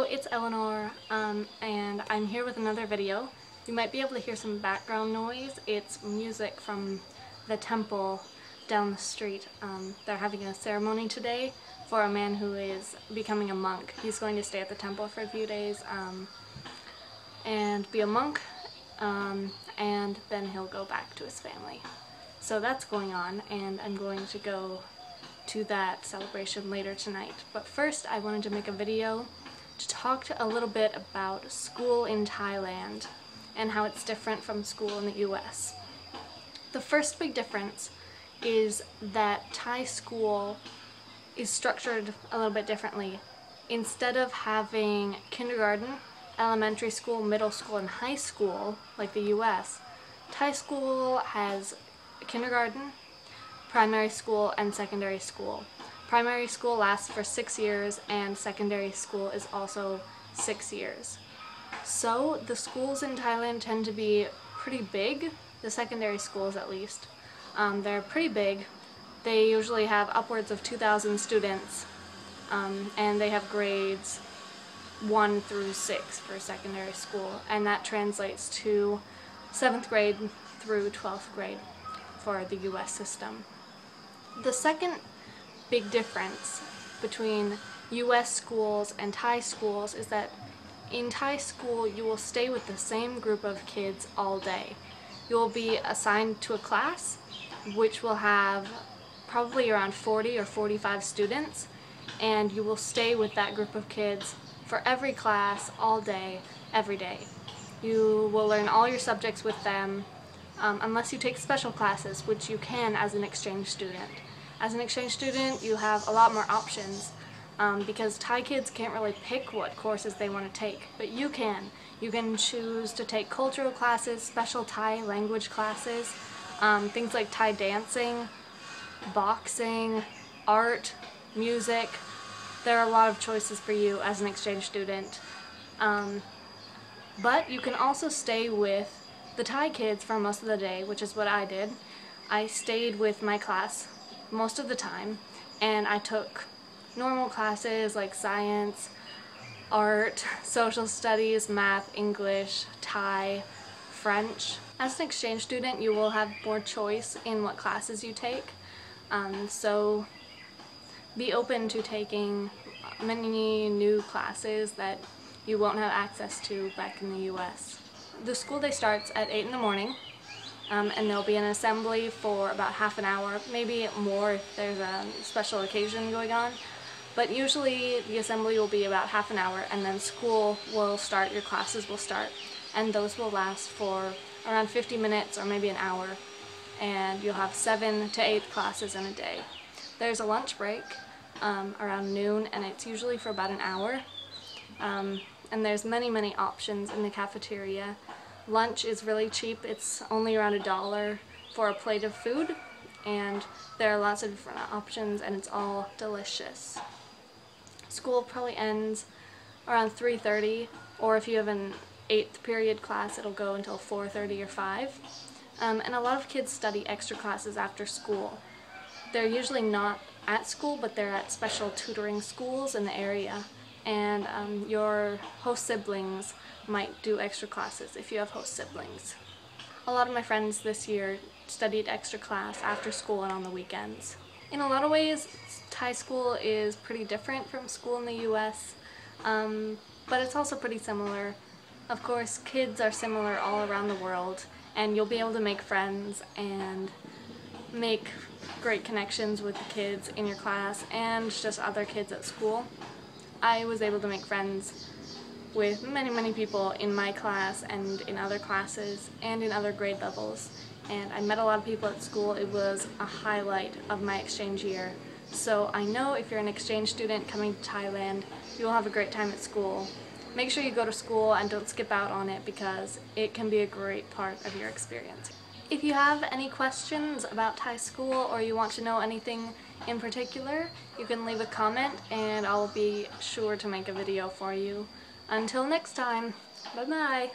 Hello, it's Eleanor, and I'm here with another video. You might be able to hear some background noise. It's music from the temple down the street. They're having a ceremony today for a man who is becoming a monk. He's going to stay at the temple for a few days and be a monk, and then he'll go back to his family. So that's going on, and I'm going to go to that celebration later tonight. But first I wanted to make a video to talk a little bit about school in Thailand and how it's different from school in the US. The first big difference is that Thai school is structured a little bit differently. Instead of having kindergarten, elementary school, middle school, and high school like the US, Thai school has kindergarten, primary school, and secondary school. Primary school lasts for 6 years, and secondary school is also 6 years. So the schools in Thailand tend to be pretty big, the secondary schools at least. They're pretty big. They usually have upwards of 2,000 students, and they have grades 1 through 6 for secondary school, and that translates to 7th grade through 12th grade for the US system. The second big difference between US schools and Thai schools is that in Thai school you will stay with the same group of kids all day. You will be assigned to a class which will have probably around 40 or 45 students, and you will stay with that group of kids for every class all day, every day. You will learn all your subjects with them, unless you take special classes, which you can as an exchange student. As an exchange student, you have a lot more options because Thai kids can't really pick what courses they want to take, but you can. You can choose to take cultural classes, special Thai language classes, things like Thai dancing, boxing, art, music. There are a lot of choices for you as an exchange student. But you can also stay with the Thai kids for most of the day, which is what I did. I stayed with my class most of the time, and I took normal classes like science, art, social studies, math, English, Thai, French. As an exchange student, you will have more choice in what classes you take, so be open to taking many new classes that you won't have access to back in the US. The school day starts at 8 in the morning, and there'll be an assembly for about half an hour, maybe more if there's a special occasion going on. But usually the assembly will be about half an hour, and then school will start, your classes will start, and those will last for around 50 minutes or maybe an hour, and you'll have 7 to 8 classes in a day. There's a lunch break around noon, and it's usually for about an hour. And there's many options in the cafeteria. Lunch is really cheap. It's only around $1 for a plate of food, and there are lots of different options, and it's all delicious. School probably ends around 3:30, or if you have an 8th period class, it'll go until 4:30 or 5. And a lot of kids study extra classes after school. They're usually not at school, but they're at special tutoring schools in the area. And your host siblings might do extra classes if you have host siblings. A lot of my friends this year studied extra class after school and on the weekends. In a lot of ways, Thai school is pretty different from school in the US, but it's also pretty similar. Of course, kids are similar all around the world, and you'll be able to make friends and make great connections with the kids in your class and just other kids at school. I was able to make friends with many people in my class and in other classes and in other grade levels, and I met a lot of people at school. It was a highlight of my exchange year. So I know if you're an exchange student coming to Thailand, you'll have a great time at school. Make sure you go to school and don't skip out on it, because it can be a great part of your experience. If you have any questions about Thai school, or you want to know anything in particular, you can leave a comment and I'll be sure to make a video for you. Until next time, bye bye!